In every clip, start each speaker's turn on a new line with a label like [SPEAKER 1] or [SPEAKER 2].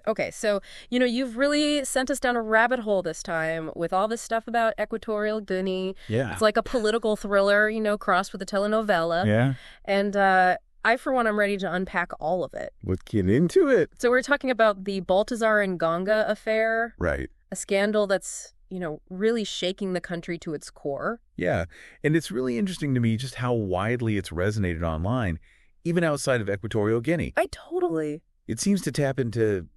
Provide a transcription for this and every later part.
[SPEAKER 1] Okay, so, you've really sent us down a rabbit hole this time with all this stuff about Equatorial Guinea.
[SPEAKER 2] Yeah.
[SPEAKER 1] It's like a political thriller, crossed with a telenovela.
[SPEAKER 2] Yeah.
[SPEAKER 1] And I, for one, am ready to unpack all of it.
[SPEAKER 2] Let's get into it.
[SPEAKER 1] So we're talking about the Baltasar Engonga affair.
[SPEAKER 2] Right.
[SPEAKER 1] A scandal that's, really shaking the country to its core.
[SPEAKER 2] Yeah. And it's really interesting to me just how widely it's resonated online, even outside of Equatorial Guinea.
[SPEAKER 1] Totally.
[SPEAKER 2] It seems to tap into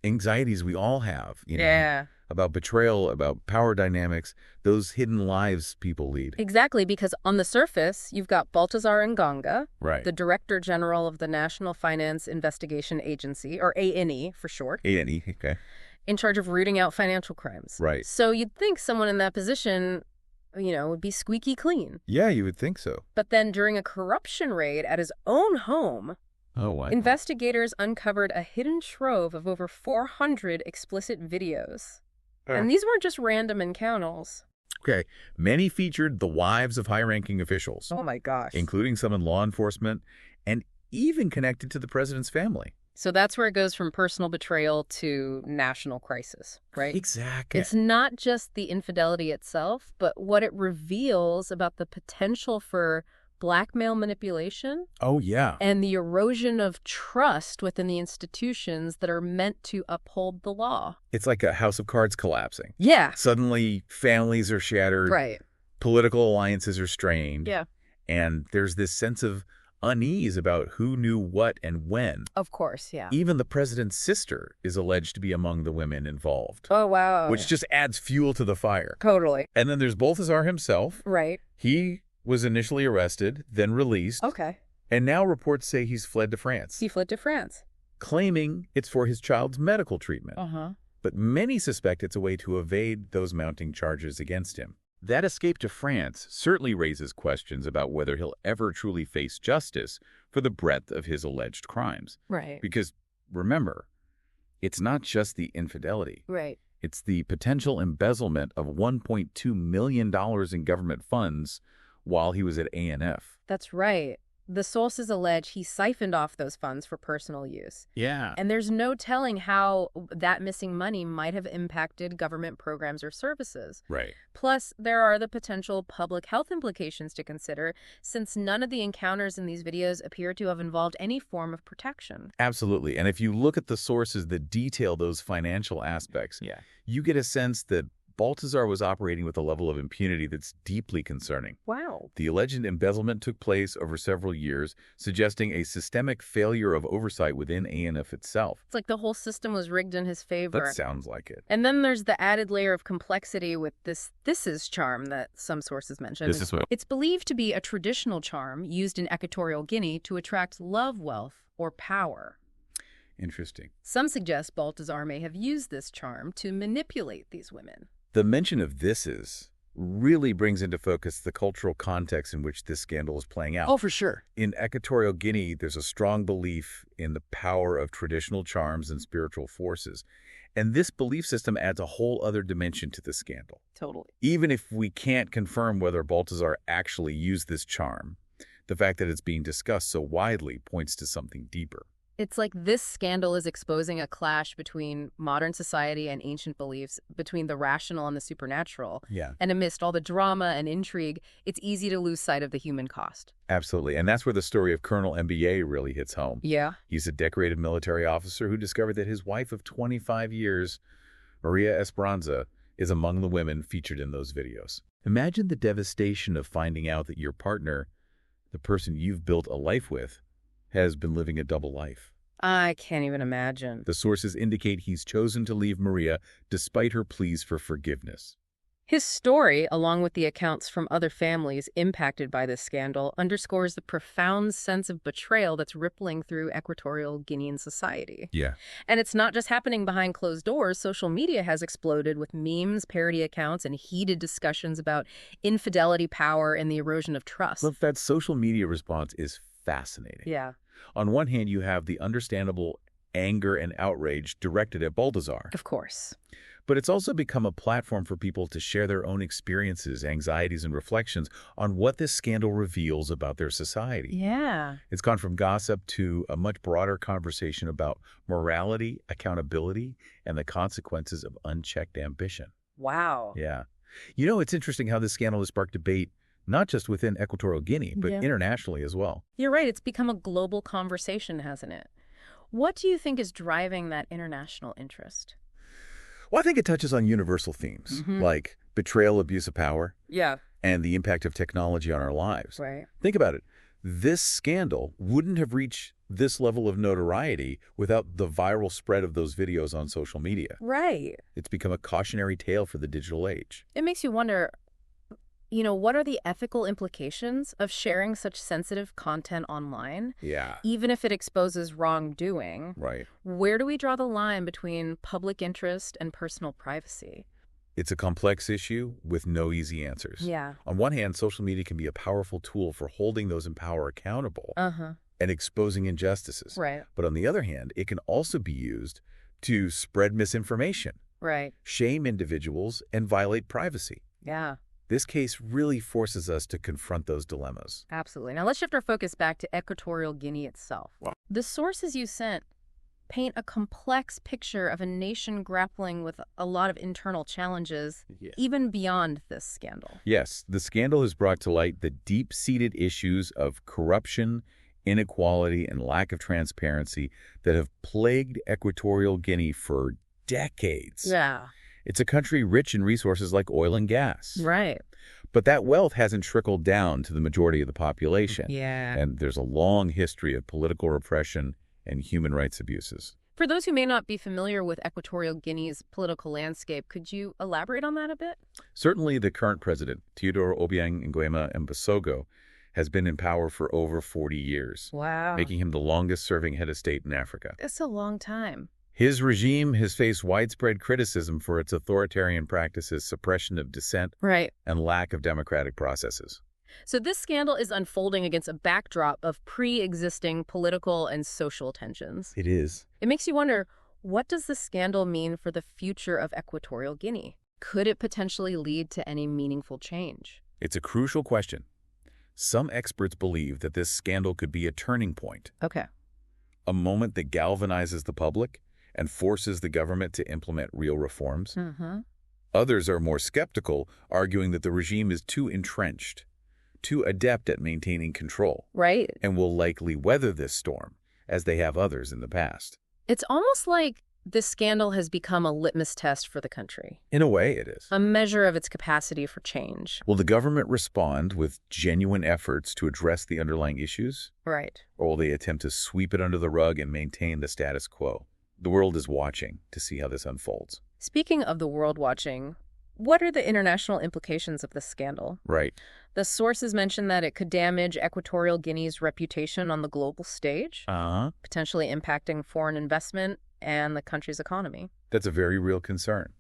[SPEAKER 2] anxieties we all have, about betrayal, about power dynamics, those hidden lives people lead.
[SPEAKER 1] Exactly, because on the surface, you've got Baltasar Engonga,
[SPEAKER 2] Right.
[SPEAKER 1] the Director General of the National Finance Investigation Agency, or ANE for short.
[SPEAKER 2] A&E, okay.
[SPEAKER 1] In charge of rooting out financial crimes.
[SPEAKER 2] Right.
[SPEAKER 1] So you'd think someone in that position, would be squeaky clean.
[SPEAKER 2] Yeah, you would think so.
[SPEAKER 1] But then during a corruption raid at his own home,
[SPEAKER 2] Oh, wow.
[SPEAKER 1] investigators uncovered a hidden trove of over 400 explicit videos. And these weren't just random encounters.
[SPEAKER 2] Okay. Many featured the wives of high-ranking officials.
[SPEAKER 1] Oh, my gosh.
[SPEAKER 2] Including some in law enforcement, and even connected to the president's family.
[SPEAKER 1] So that's where it goes from personal betrayal to national crisis, right?
[SPEAKER 2] Exactly.
[SPEAKER 1] It's not just the infidelity itself, but what it reveals about the potential for blackmail manipulation.
[SPEAKER 2] Oh, yeah.
[SPEAKER 1] And the erosion of trust within the institutions that are meant to uphold the law.
[SPEAKER 2] It's like a house of cards collapsing.
[SPEAKER 1] Yeah.
[SPEAKER 2] Suddenly, families are shattered.
[SPEAKER 1] Right.
[SPEAKER 2] Political alliances are strained.
[SPEAKER 1] Yeah.
[SPEAKER 2] And there's this sense of unease about who knew what and when.
[SPEAKER 1] Of course, yeah.
[SPEAKER 2] Even the president's sister is alleged to be among the women involved.
[SPEAKER 1] Oh, wow.
[SPEAKER 2] Which just adds fuel to the fire.
[SPEAKER 1] Totally.
[SPEAKER 2] And then there's Baltasar himself.
[SPEAKER 1] Right.
[SPEAKER 2] He was initially arrested, then released.
[SPEAKER 1] Okay.
[SPEAKER 2] And now reports say he's fled to France.
[SPEAKER 1] He fled to France.
[SPEAKER 2] Claiming it's for his child's medical treatment.
[SPEAKER 1] Uh-huh.
[SPEAKER 2] But many suspect it's a way to evade those mounting charges against him. That escape to France certainly raises questions about whether he'll ever truly face justice for the breadth of his alleged crimes.
[SPEAKER 1] Right.
[SPEAKER 2] Because, remember, it's not just the infidelity.
[SPEAKER 1] Right.
[SPEAKER 2] It's the potential embezzlement of $1.2 million in government funds while he was at ANF.
[SPEAKER 1] That's right. The sources allege he siphoned off those funds for personal use.
[SPEAKER 2] Yeah.
[SPEAKER 1] And there's no telling how that missing money might have impacted government programs or services.
[SPEAKER 2] Right.
[SPEAKER 1] Plus, there are the potential public health implications to consider, since none of the encounters in these videos appear to have involved any form of protection.
[SPEAKER 2] Absolutely. And if you look at the sources that detail those financial aspects, you get a sense that Baltasar was operating with a level of impunity that's deeply concerning.
[SPEAKER 1] Wow.
[SPEAKER 2] The alleged embezzlement took place over several years, suggesting a systemic failure of oversight within ANF itself.
[SPEAKER 1] It's like the whole system was rigged in his favor.
[SPEAKER 2] That sounds like it.
[SPEAKER 1] And then there's the added layer of complexity with this is charm that some sources mention. It's believed to be a traditional charm used in Equatorial Guinea to attract love, wealth, or power.
[SPEAKER 2] Interesting.
[SPEAKER 1] Some suggest Baltasar may have used this charm to manipulate these women.
[SPEAKER 2] The mention of really brings into focus the cultural context in which this scandal is playing out.
[SPEAKER 1] Oh, for sure.
[SPEAKER 2] In Equatorial Guinea, there's a strong belief in the power of traditional charms and spiritual forces. And this belief system adds a whole other dimension to the scandal.
[SPEAKER 1] Totally.
[SPEAKER 2] Even if we can't confirm whether Baltasar actually used this charm, the fact that it's being discussed so widely points to something deeper.
[SPEAKER 1] It's like this scandal is exposing a clash between modern society and ancient beliefs, between the rational and the supernatural.
[SPEAKER 2] Yeah.
[SPEAKER 1] And amidst all the drama and intrigue, it's easy to lose sight of the human cost.
[SPEAKER 2] Absolutely. And that's where the story of Colonel MBA really hits home.
[SPEAKER 1] Yeah.
[SPEAKER 2] He's a decorated military officer who discovered that his wife of 25 years, Maria Esperanza, is among the women featured in those videos. Imagine the devastation of finding out that your partner, the person you've built a life with, has been living a double life.
[SPEAKER 1] I can't even imagine.
[SPEAKER 2] The sources indicate he's chosen to leave Maria despite her pleas for forgiveness.
[SPEAKER 1] His story, along with the accounts from other families impacted by this scandal, underscores the profound sense of betrayal that's rippling through Equatorial Guinean society.
[SPEAKER 2] Yeah.
[SPEAKER 1] And it's not just happening behind closed doors. Social media has exploded with memes, parody accounts, and heated discussions about infidelity, power, and the erosion of trust.
[SPEAKER 2] Look, that social media response is fascinating.
[SPEAKER 1] Yeah.
[SPEAKER 2] On one hand, you have the understandable anger and outrage directed at Baltasar.
[SPEAKER 1] Of course.
[SPEAKER 2] But it's also become a platform for people to share their own experiences, anxieties, and reflections on what this scandal reveals about their society.
[SPEAKER 1] Yeah.
[SPEAKER 2] It's gone from gossip to a much broader conversation about morality, accountability, and the consequences of unchecked ambition.
[SPEAKER 1] Wow.
[SPEAKER 2] Yeah. You know, it's interesting how this scandal has sparked debate, not just within Equatorial Guinea, but internationally as well.
[SPEAKER 1] You're right. It's become a global conversation, hasn't it? What do you think is driving that international interest?
[SPEAKER 2] Well, I think it touches on universal themes, like betrayal, abuse of power, and the impact of technology on our lives.
[SPEAKER 1] Right.
[SPEAKER 2] Think about it. This scandal wouldn't have reached this level of notoriety without the viral spread of those videos on social media.
[SPEAKER 1] Right.
[SPEAKER 2] It's become a cautionary tale for the digital age.
[SPEAKER 1] It makes you wonder, what are the ethical implications of sharing such sensitive content online?
[SPEAKER 2] Yeah.
[SPEAKER 1] Even if it exposes wrongdoing.
[SPEAKER 2] Right.
[SPEAKER 1] Where do we draw the line between public interest and personal privacy?
[SPEAKER 2] It's a complex issue with no easy answers.
[SPEAKER 1] Yeah.
[SPEAKER 2] On one hand, social media can be a powerful tool for holding those in power accountable and exposing injustices.
[SPEAKER 1] Right.
[SPEAKER 2] But on the other hand, it can also be used to spread misinformation, shame individuals, and violate privacy.
[SPEAKER 1] Yeah.
[SPEAKER 2] This case really forces us to confront those dilemmas.
[SPEAKER 1] Absolutely. Now let's shift our focus back to Equatorial Guinea itself.
[SPEAKER 2] Wow.
[SPEAKER 1] The sources you sent paint a complex picture of a nation grappling with a lot of internal challenges, even beyond this scandal.
[SPEAKER 2] Yes, the scandal has brought to light the deep-seated issues of corruption, inequality, and lack of transparency that have plagued Equatorial Guinea for decades.
[SPEAKER 1] Yeah.
[SPEAKER 2] It's a country rich in resources like oil and gas.
[SPEAKER 1] Right.
[SPEAKER 2] But that wealth hasn't trickled down to the majority of the population.
[SPEAKER 1] Yeah.
[SPEAKER 2] And there's a long history of political repression and human rights abuses.
[SPEAKER 1] For those who may not be familiar with Equatorial Guinea's political landscape, could you elaborate on that a bit?
[SPEAKER 2] Certainly the current president, Teodoro Obiang Nguema Mbasogo, has been in power for over 40 years.
[SPEAKER 1] Wow.
[SPEAKER 2] Making him the longest-serving head of state in Africa.
[SPEAKER 1] That's a long time.
[SPEAKER 2] His regime has faced widespread criticism for its authoritarian practices, suppression of dissent, and lack of democratic processes.
[SPEAKER 1] So this scandal is unfolding against a backdrop of pre-existing political and social tensions.
[SPEAKER 2] It is.
[SPEAKER 1] It makes you wonder, what does this scandal mean for the future of Equatorial Guinea? Could it potentially lead to any meaningful change?
[SPEAKER 2] It's a crucial question. Some experts believe that this scandal could be a turning point.
[SPEAKER 1] Okay.
[SPEAKER 2] A moment that galvanizes the public and forces the government to implement real reforms. Others are more skeptical, arguing that the regime is too entrenched, too adept at maintaining control.
[SPEAKER 1] Right.
[SPEAKER 2] And will likely weather this storm, as they have others in the past.
[SPEAKER 1] It's almost like this scandal has become a litmus test for the country.
[SPEAKER 2] In a way, it is.
[SPEAKER 1] A measure of its capacity for change.
[SPEAKER 2] Will the government respond with genuine efforts to address the underlying issues?
[SPEAKER 1] Right.
[SPEAKER 2] Or will they attempt to sweep it under the rug and maintain the status quo? The world is watching to see how this unfolds.
[SPEAKER 1] Speaking of the world watching, what are the international implications of this scandal?
[SPEAKER 2] Right.
[SPEAKER 1] The sources mention that it could damage Equatorial Guinea's reputation on the global stage, potentially impacting foreign investment and the country's economy.
[SPEAKER 2] That's a very real concern.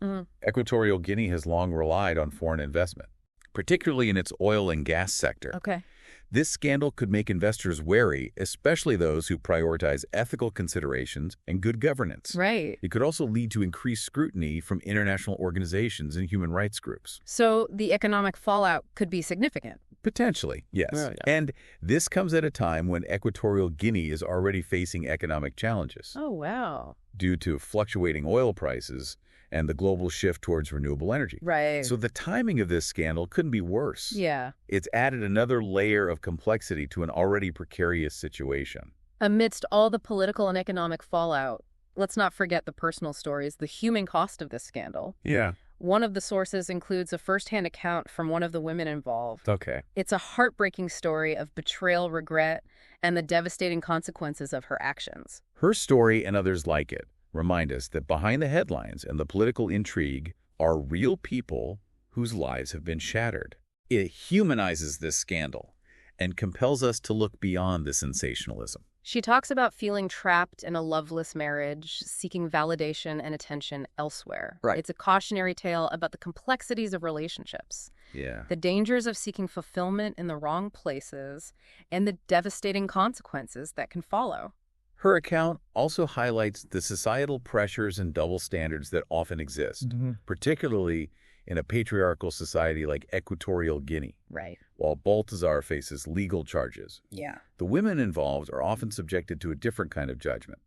[SPEAKER 2] Equatorial Guinea has long relied on foreign investment, particularly in its oil and gas sector.
[SPEAKER 1] Okay.
[SPEAKER 2] This scandal could make investors wary, especially those who prioritize ethical considerations and good governance.
[SPEAKER 1] Right.
[SPEAKER 2] It could also lead to increased scrutiny from international organizations and human rights groups.
[SPEAKER 1] So the economic fallout could be significant.
[SPEAKER 2] Potentially, yes.
[SPEAKER 1] Yeah.
[SPEAKER 2] And this comes at a time when Equatorial Guinea is already facing economic challenges.
[SPEAKER 1] Oh, wow.
[SPEAKER 2] Due to fluctuating oil prices and the global shift towards renewable energy.
[SPEAKER 1] Right.
[SPEAKER 2] So the timing of this scandal couldn't be worse.
[SPEAKER 1] Yeah.
[SPEAKER 2] It's added another layer of complexity to an already precarious situation.
[SPEAKER 1] Amidst all the political and economic fallout, let's not forget the personal stories, the human cost of this scandal.
[SPEAKER 2] Yeah.
[SPEAKER 1] One of the sources includes a first-hand account from one of the women involved.
[SPEAKER 2] Okay.
[SPEAKER 1] It's a heartbreaking story of betrayal, regret, and the devastating consequences of her actions.
[SPEAKER 2] Her story and others like it remind us that behind the headlines and the political intrigue are real people whose lives have been shattered. It humanizes this scandal and compels us to look beyond the sensationalism.
[SPEAKER 1] She talks about feeling trapped in a loveless marriage, seeking validation and attention elsewhere.
[SPEAKER 2] Right.
[SPEAKER 1] It's a cautionary tale about the complexities of relationships, the dangers of seeking fulfillment in the wrong places, and the devastating consequences that can follow.
[SPEAKER 2] Her account also highlights the societal pressures and double standards that often exist, particularly in a patriarchal society like Equatorial Guinea.
[SPEAKER 1] Right.
[SPEAKER 2] While Baltasar faces legal charges,
[SPEAKER 1] Yeah.
[SPEAKER 2] the women involved are often subjected to a different kind of judgment,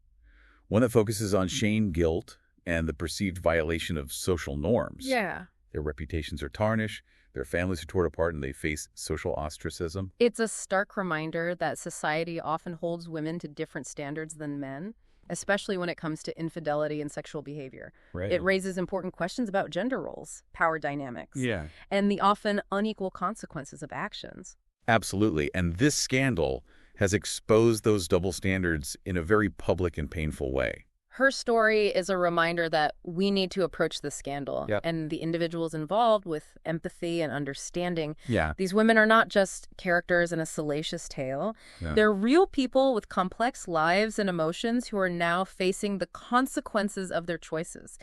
[SPEAKER 2] one that focuses on shame, guilt, and the perceived violation of social norms.
[SPEAKER 1] Yeah.
[SPEAKER 2] Their reputations are tarnished, their families are torn apart, and they face social ostracism.
[SPEAKER 1] It's a stark reminder that society often holds women to different standards than men, especially when it comes to infidelity and sexual behavior.
[SPEAKER 2] Right.
[SPEAKER 1] It raises important questions about gender roles, power dynamics,
[SPEAKER 2] Yeah.
[SPEAKER 1] and the often unequal consequences of actions.
[SPEAKER 2] Absolutely. And this scandal has exposed those double standards in a very public and painful way.
[SPEAKER 1] Her story is a reminder that we need to approach the scandal and the individuals involved with empathy and understanding.
[SPEAKER 2] Yeah.
[SPEAKER 1] These women are not just characters in a salacious tale.
[SPEAKER 2] Yeah.
[SPEAKER 1] They're real people with complex lives and emotions who are now facing the consequences of their choices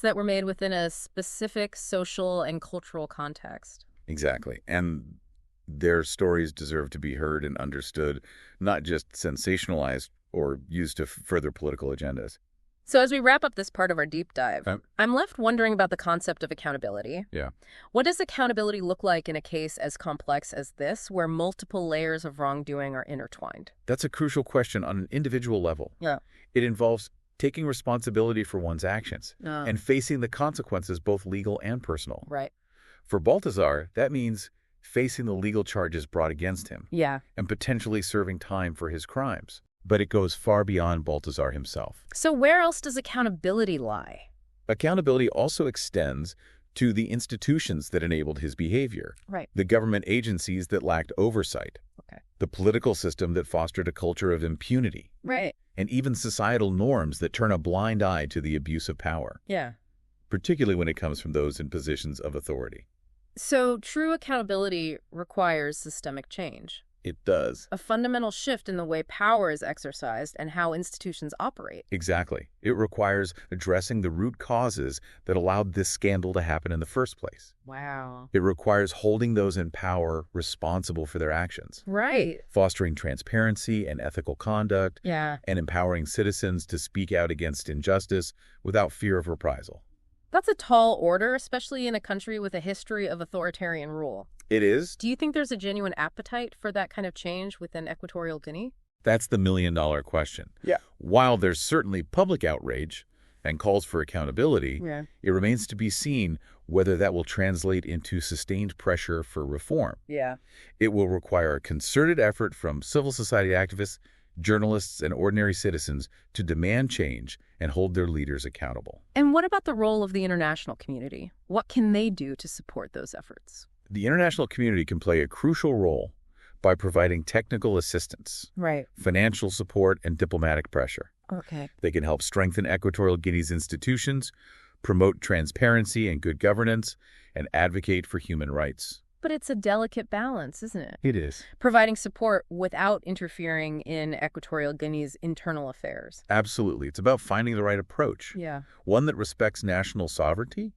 [SPEAKER 1] that were made within a specific social and cultural context.
[SPEAKER 2] Exactly. And their stories deserve to be heard and understood, not just sensationalized or used to further political agendas.
[SPEAKER 1] So as we wrap up this part of our deep dive, I'm left wondering about the concept of accountability.
[SPEAKER 2] Yeah.
[SPEAKER 1] What does accountability look like in a case as complex as this, where multiple layers of wrongdoing are intertwined?
[SPEAKER 2] That's a crucial question on an individual level.
[SPEAKER 1] Yeah.
[SPEAKER 2] It involves taking responsibility for one's actions and facing the consequences, both legal and personal.
[SPEAKER 1] Right.
[SPEAKER 2] For Baltasar, that means facing the legal charges brought against him.
[SPEAKER 1] Yeah.
[SPEAKER 2] And potentially serving time for his crimes. But it goes far beyond Baltasar himself.
[SPEAKER 1] So where else does accountability lie?
[SPEAKER 2] Accountability also extends to the institutions that enabled his behavior.
[SPEAKER 1] Right.
[SPEAKER 2] The government agencies that lacked oversight.
[SPEAKER 1] Okay.
[SPEAKER 2] The political system that fostered a culture of impunity.
[SPEAKER 1] Right.
[SPEAKER 2] And even societal norms that turn a blind eye to the abuse of power.
[SPEAKER 1] Yeah.
[SPEAKER 2] Particularly when it comes from those in positions of authority.
[SPEAKER 1] So true accountability requires systemic change.
[SPEAKER 2] It does.
[SPEAKER 1] A fundamental shift in the way power is exercised and how institutions operate.
[SPEAKER 2] Exactly. It requires addressing the root causes that allowed this scandal to happen in the first place.
[SPEAKER 1] Wow.
[SPEAKER 2] It requires holding those in power responsible for their actions.
[SPEAKER 1] Right.
[SPEAKER 2] Fostering transparency and ethical conduct.
[SPEAKER 1] Yeah.
[SPEAKER 2] And empowering citizens to speak out against injustice without fear of reprisal.
[SPEAKER 1] That's a tall order, especially in a country with a history of authoritarian rule.
[SPEAKER 2] It is.
[SPEAKER 1] Do you think there's a genuine appetite for that kind of change within Equatorial Guinea?
[SPEAKER 2] That's the million-dollar question. Yeah. While there's certainly public outrage and calls for accountability, it remains to be seen whether that will translate into sustained pressure for reform.
[SPEAKER 1] Yeah.
[SPEAKER 2] It will require a concerted effort from civil society activists, journalists, and ordinary citizens to demand change and hold their leaders accountable.
[SPEAKER 1] And what about the role of the international community? What can they do to support those efforts?
[SPEAKER 2] The international community can play a crucial role by providing technical assistance, financial support, and diplomatic pressure.
[SPEAKER 1] Okay.
[SPEAKER 2] They can help strengthen Equatorial Guinea's institutions, promote transparency and good governance, and advocate for human rights.
[SPEAKER 1] But it's a delicate balance, isn't it?
[SPEAKER 2] It is.
[SPEAKER 1] Providing support without interfering in Equatorial Guinea's internal affairs.
[SPEAKER 2] Absolutely. It's about finding the right approach.
[SPEAKER 1] Yeah.
[SPEAKER 2] One that respects national sovereignty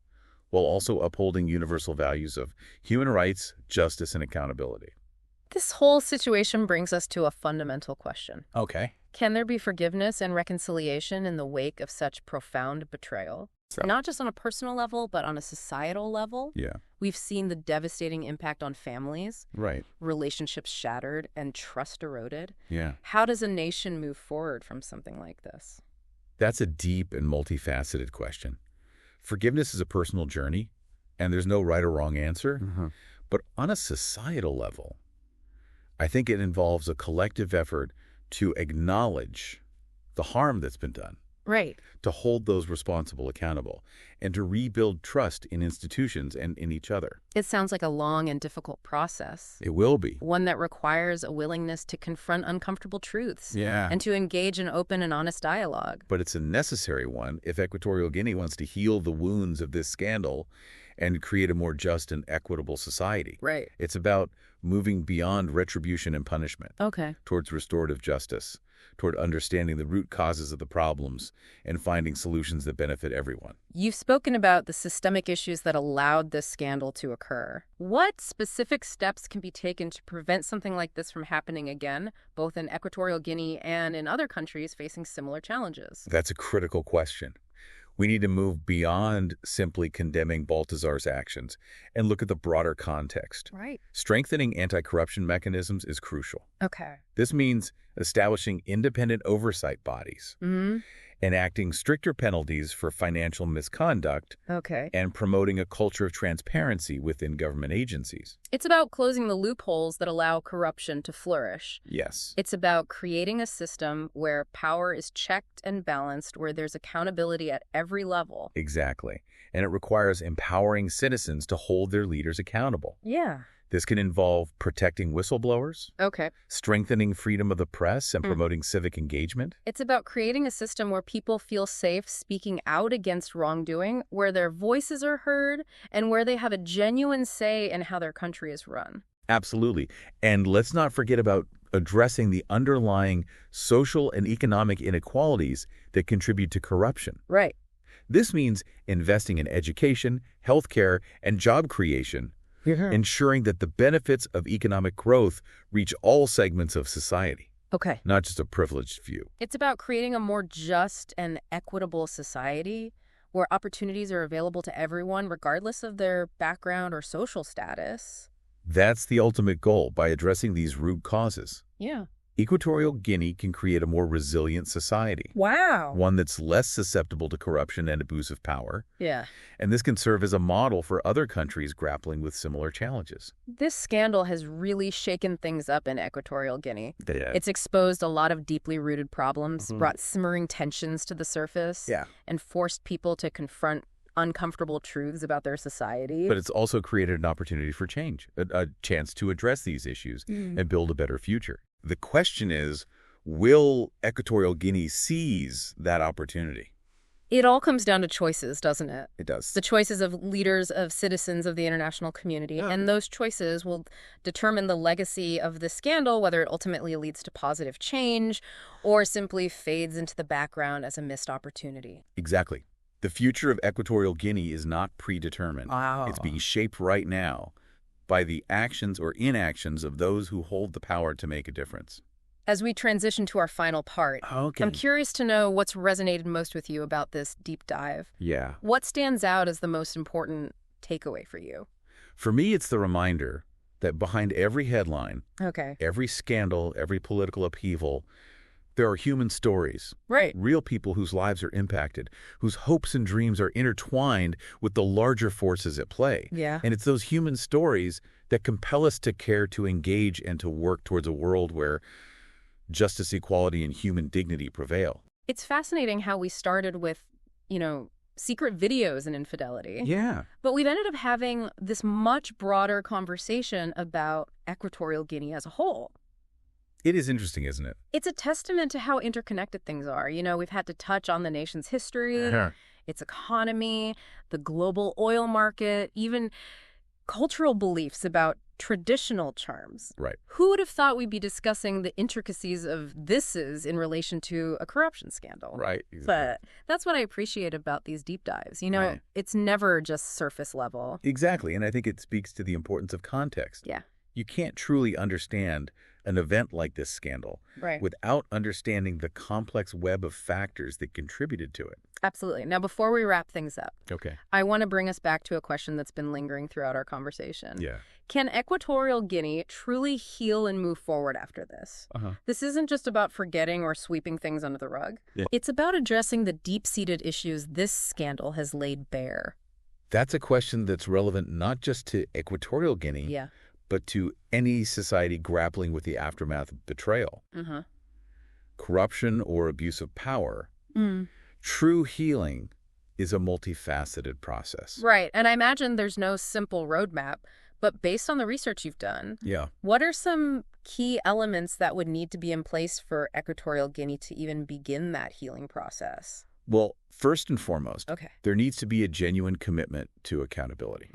[SPEAKER 2] while also upholding universal values of human rights, justice, and accountability.
[SPEAKER 1] This whole situation brings us to a fundamental question.
[SPEAKER 2] Okay.
[SPEAKER 1] Can there be forgiveness and reconciliation in the wake of such profound betrayal? Not just on a personal level, but on a societal level?
[SPEAKER 2] Yeah.
[SPEAKER 1] We've seen the devastating impact on families.
[SPEAKER 2] Right.
[SPEAKER 1] Relationships shattered and trust eroded.
[SPEAKER 2] Yeah.
[SPEAKER 1] How does a nation move forward from something like this?
[SPEAKER 2] That's a deep and multifaceted question. Forgiveness is a personal journey, and there's no right or wrong answer. But on a societal level, I think it involves a collective effort to acknowledge the harm that's been done.
[SPEAKER 1] Right.
[SPEAKER 2] To hold those responsible accountable, and to rebuild trust in institutions and in each other.
[SPEAKER 1] It sounds like a long and difficult process.
[SPEAKER 2] It will be.
[SPEAKER 1] One that requires a willingness to confront uncomfortable truths.
[SPEAKER 2] Yeah.
[SPEAKER 1] And to engage in open and honest dialogue.
[SPEAKER 2] But it's a necessary one if Equatorial Guinea wants to heal the wounds of this scandal and create a more just and equitable society.
[SPEAKER 1] Right.
[SPEAKER 2] It's about moving beyond retribution and punishment.
[SPEAKER 1] Okay.
[SPEAKER 2] Towards restorative justice, toward understanding the root causes of the problems and finding solutions that benefit everyone.
[SPEAKER 1] You've spoken about the systemic issues that allowed this scandal to occur. What specific steps can be taken to prevent something like this from happening again, both in Equatorial Guinea and in other countries facing similar challenges?
[SPEAKER 2] That's a critical question. We need to move beyond simply condemning Baltasar's actions and look at the broader context.
[SPEAKER 1] Right.
[SPEAKER 2] Strengthening anti-corruption mechanisms is crucial.
[SPEAKER 1] Okay.
[SPEAKER 2] This means establishing independent oversight bodies, enacting stricter penalties for financial misconduct, and promoting a culture of transparency within government agencies.
[SPEAKER 1] It's about closing the loopholes that allow corruption to flourish.
[SPEAKER 2] Yes.
[SPEAKER 1] It's about creating a system where power is checked and balanced, where there's accountability at every level.
[SPEAKER 2] Exactly. And it requires empowering citizens to hold their leaders accountable.
[SPEAKER 1] Yeah.
[SPEAKER 2] This can involve protecting whistleblowers, strengthening freedom of the press, and promoting civic engagement.
[SPEAKER 1] It's about creating a system where people feel safe speaking out against wrongdoing, where their voices are heard, and where they have a genuine say in how their country is run.
[SPEAKER 2] Absolutely. And let's not forget about addressing the underlying social and economic inequalities that contribute to corruption.
[SPEAKER 1] Right.
[SPEAKER 2] This means investing in education, healthcare, and job creation, ensuring that the benefits of economic growth reach all segments of society, not just a privileged few.
[SPEAKER 1] It's about creating a more just and equitable society where opportunities are available to everyone regardless of their background or social status.
[SPEAKER 2] That's the ultimate goal by addressing these root causes.
[SPEAKER 1] Yeah.
[SPEAKER 2] Equatorial Guinea can create a more resilient society.
[SPEAKER 1] Wow.
[SPEAKER 2] One that's less susceptible to corruption and abuse of power.
[SPEAKER 1] Yeah.
[SPEAKER 2] And this can serve as a model for other countries grappling with similar challenges.
[SPEAKER 1] This scandal has really shaken things up in Equatorial Guinea.
[SPEAKER 2] Yeah.
[SPEAKER 1] It's exposed a lot of deeply rooted problems, brought simmering tensions to the surface, and forced people to confront uncomfortable truths about their society.
[SPEAKER 2] But it's also created an opportunity for change, a chance to address these issues and build a better future. The question is, will Equatorial Guinea seize that opportunity?
[SPEAKER 1] It all comes down to choices, doesn't it?
[SPEAKER 2] It does.
[SPEAKER 1] The choices of leaders, of citizens, of the international community. And those choices will determine the legacy of the scandal, whether it ultimately leads to positive change or simply fades into the background as a missed opportunity.
[SPEAKER 2] Exactly. The future of Equatorial Guinea is not predetermined.
[SPEAKER 1] Wow.
[SPEAKER 2] It's being shaped right now by the actions or inactions of those who hold the power to make a difference.
[SPEAKER 1] As we transition to our final part, I'm curious to know what's resonated most with you about this deep dive.
[SPEAKER 2] Yeah.
[SPEAKER 1] What stands out as the most important takeaway for you?
[SPEAKER 2] For me, it's the reminder that behind every headline, every scandal, every political upheaval, there are human stories.
[SPEAKER 1] Right.
[SPEAKER 2] Real people whose lives are impacted, whose hopes and dreams are intertwined with the larger forces at play.
[SPEAKER 1] Yeah.
[SPEAKER 2] And it's those human stories that compel us to care, to engage, and to work towards a world where justice, equality, and human dignity prevail.
[SPEAKER 1] It's fascinating how we started with, secret videos and infidelity.
[SPEAKER 2] Yeah.
[SPEAKER 1] But we've ended up having this much broader conversation about Equatorial Guinea as a whole.
[SPEAKER 2] It is interesting, isn't it?
[SPEAKER 1] It's a testament to how interconnected things are. We've had to touch on the nation's history, its economy, the global oil market, even cultural beliefs about traditional charms.
[SPEAKER 2] Right.
[SPEAKER 1] Who would have thought we'd be discussing the intricacies of thises in relation to a corruption scandal?
[SPEAKER 2] Right. Exactly.
[SPEAKER 1] But that's what I appreciate about these deep dives. It's never just surface level.
[SPEAKER 2] Exactly. And I think it speaks to the importance of context.
[SPEAKER 1] Yeah.
[SPEAKER 2] You can't truly understand an event like this scandal without understanding the complex web of factors that contributed to it.
[SPEAKER 1] Absolutely. Now, before we wrap things up,
[SPEAKER 2] Okay.
[SPEAKER 1] I want to bring us back to a question that's been lingering throughout our conversation.
[SPEAKER 2] Yeah.
[SPEAKER 1] Can Equatorial Guinea truly heal and move forward after this? This isn't just about forgetting or sweeping things under the rug.
[SPEAKER 2] Yeah.
[SPEAKER 1] It's about addressing the deep-seated issues this scandal has laid bare.
[SPEAKER 2] That's a question that's relevant not just to Equatorial Guinea, but to any society grappling with the aftermath of betrayal, corruption, or abuse of power. True healing is a multifaceted process.
[SPEAKER 1] Right. And I imagine there's no simple roadmap, but based on the research you've done, what are some key elements that would need to be in place for Equatorial Guinea to even begin that healing process?
[SPEAKER 2] Well, first and foremost, there needs to be a genuine commitment to accountability.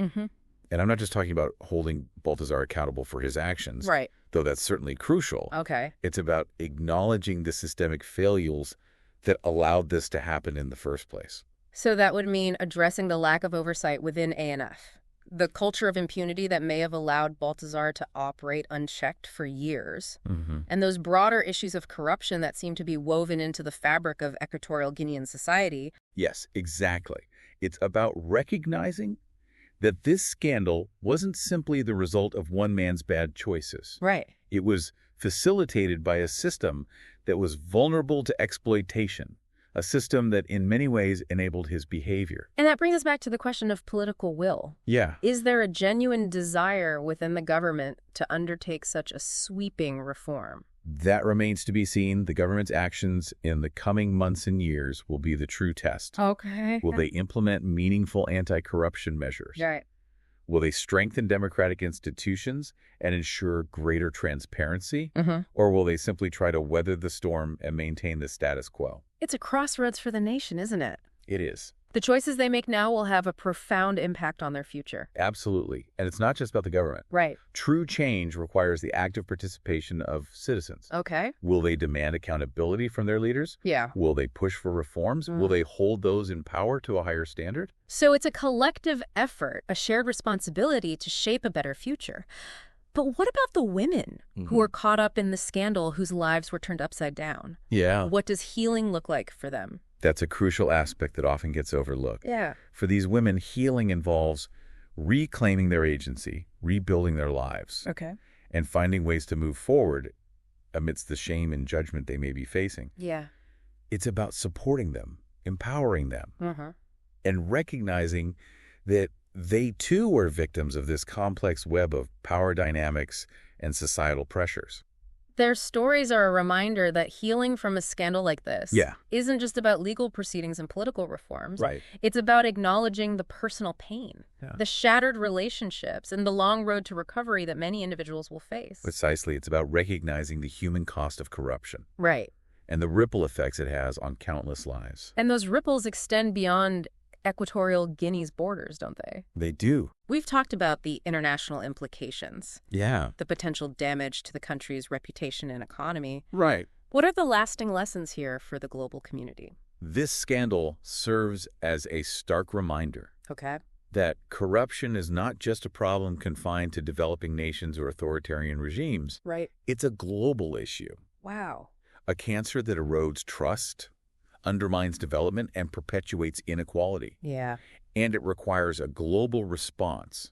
[SPEAKER 2] And I'm not just talking about holding Baltasar accountable for his actions, though that's certainly crucial.
[SPEAKER 1] Okay.
[SPEAKER 2] It's about acknowledging the systemic failures that allowed this to happen in the first place.
[SPEAKER 1] So that would mean addressing the lack of oversight within ANF, the culture of impunity that may have allowed Baltasar to operate unchecked for years, and those broader issues of corruption that seem to be woven into the fabric of Equatorial Guinean society.
[SPEAKER 2] Yes, exactly. It's about recognizing that this scandal wasn't simply the result of one man's bad choices.
[SPEAKER 1] Right.
[SPEAKER 2] It was facilitated by a system that was vulnerable to exploitation, a system that in many ways enabled his behavior.
[SPEAKER 1] And that brings us back to the question of political will.
[SPEAKER 2] Yeah.
[SPEAKER 1] Is there a genuine desire within the government to undertake such a sweeping reform?
[SPEAKER 2] That remains to be seen. The government's actions in the coming months and years will be the true test.
[SPEAKER 1] Okay.
[SPEAKER 2] Will they implement meaningful anti-corruption measures?
[SPEAKER 1] Right.
[SPEAKER 2] Will they strengthen democratic institutions and ensure greater transparency?
[SPEAKER 1] Mm-hmm.
[SPEAKER 2] Or will they simply try to weather the storm and maintain the status quo?
[SPEAKER 1] It's a crossroads for the nation, isn't it?
[SPEAKER 2] It is.
[SPEAKER 1] The choices they make now will have a profound impact on their future.
[SPEAKER 2] Absolutely. And it's not just about the government.
[SPEAKER 1] Right.
[SPEAKER 2] True change requires the active participation of citizens.
[SPEAKER 1] Okay.
[SPEAKER 2] Will they demand accountability from their leaders?
[SPEAKER 1] Yeah.
[SPEAKER 2] Will they push for reforms? Will they hold those in power to a higher standard?
[SPEAKER 1] So it's a collective effort, a shared responsibility to shape a better future. But what about the women who were caught up in the scandal, whose lives were turned upside down?
[SPEAKER 2] Yeah.
[SPEAKER 1] What does healing look like for them?
[SPEAKER 2] That's a crucial aspect that often gets overlooked.
[SPEAKER 1] Yeah.
[SPEAKER 2] For these women, healing involves reclaiming their agency, rebuilding their lives,
[SPEAKER 1] Okay.
[SPEAKER 2] and finding ways to move forward amidst the shame and judgment they may be facing.
[SPEAKER 1] Yeah.
[SPEAKER 2] It's about supporting them, empowering them,
[SPEAKER 1] Mm-hmm.
[SPEAKER 2] and recognizing that they too are victims of this complex web of power dynamics and societal pressures.
[SPEAKER 1] Their stories are a reminder that healing from a scandal like this isn't just about legal proceedings and political reforms.
[SPEAKER 2] Right.
[SPEAKER 1] It's about acknowledging the personal pain,
[SPEAKER 2] Yeah.
[SPEAKER 1] the shattered relationships, and the long road to recovery that many individuals will face.
[SPEAKER 2] Precisely. It's about recognizing the human cost of corruption
[SPEAKER 1] Right.
[SPEAKER 2] and the ripple effects it has on countless lives.
[SPEAKER 1] And those ripples extend beyond Equatorial Guinea's borders, don't they?
[SPEAKER 2] They do.
[SPEAKER 1] We've talked about the international implications,
[SPEAKER 2] Yeah.
[SPEAKER 1] the potential damage to the country's reputation and economy.
[SPEAKER 2] Right.
[SPEAKER 1] What are the lasting lessons here for the global community?
[SPEAKER 2] This scandal serves as a stark reminder
[SPEAKER 1] Okay.
[SPEAKER 2] that corruption is not just a problem confined to developing nations or authoritarian regimes.
[SPEAKER 1] Right.
[SPEAKER 2] It's a global issue,
[SPEAKER 1] Wow.
[SPEAKER 2] a cancer that erodes trust, undermines development, and perpetuates inequality.
[SPEAKER 1] Yeah.
[SPEAKER 2] And it requires a global response,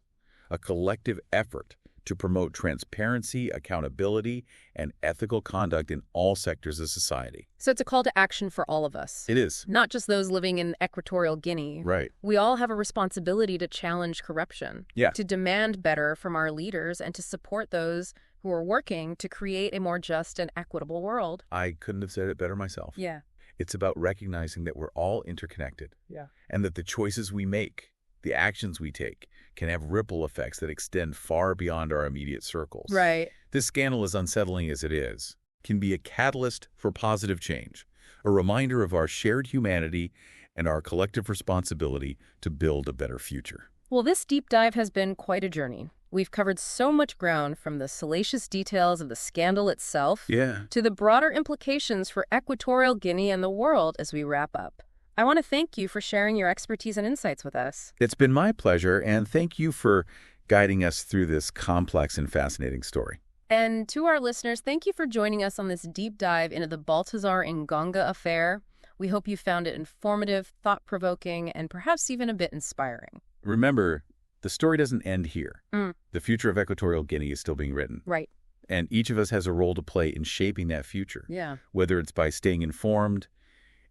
[SPEAKER 2] a collective effort to promote transparency, accountability, and ethical conduct in all sectors of society.
[SPEAKER 1] So it's a call to action for all of us.
[SPEAKER 2] It is.
[SPEAKER 1] Not just those living in Equatorial Guinea.
[SPEAKER 2] Right.
[SPEAKER 1] We all have a responsibility to challenge corruption,
[SPEAKER 2] Yeah.
[SPEAKER 1] to demand better from our leaders, and to support those who are working to create a more just and equitable world.
[SPEAKER 2] I couldn't have said it better myself.
[SPEAKER 1] Yeah.
[SPEAKER 2] It's about recognizing that we're all interconnected.
[SPEAKER 1] Yeah.
[SPEAKER 2] And that the choices we make, the actions we take, can have ripple effects that extend far beyond our immediate circles.
[SPEAKER 1] Right.
[SPEAKER 2] This scandal, as unsettling as it is, can be a catalyst for positive change, a reminder of our shared humanity and our collective responsibility to build a better future.
[SPEAKER 1] Well, this deep dive has been quite a journey. We've covered so much ground, from the salacious details of the scandal itself to the broader implications for Equatorial Guinea and the world as we wrap up. I want to thank you for sharing your expertise and insights with us.
[SPEAKER 2] It's been my pleasure, and thank you for guiding us through this complex and fascinating story.
[SPEAKER 1] And to our listeners, thank you for joining us on this deep dive into the Baltasar Engonga affair. We hope you found it informative, thought-provoking, and perhaps even a bit inspiring.
[SPEAKER 2] Remember, the story doesn't end here. The future of Equatorial Guinea is still being written.
[SPEAKER 1] Right.
[SPEAKER 2] And each of us has a role to play in shaping that future.
[SPEAKER 1] Yeah.
[SPEAKER 2] Whether it's by staying informed,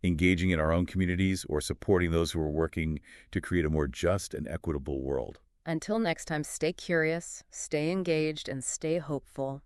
[SPEAKER 2] engaging in our own communities, or supporting those who are working to create a more just and equitable world.
[SPEAKER 1] Until next time, stay curious, stay engaged, and stay hopeful.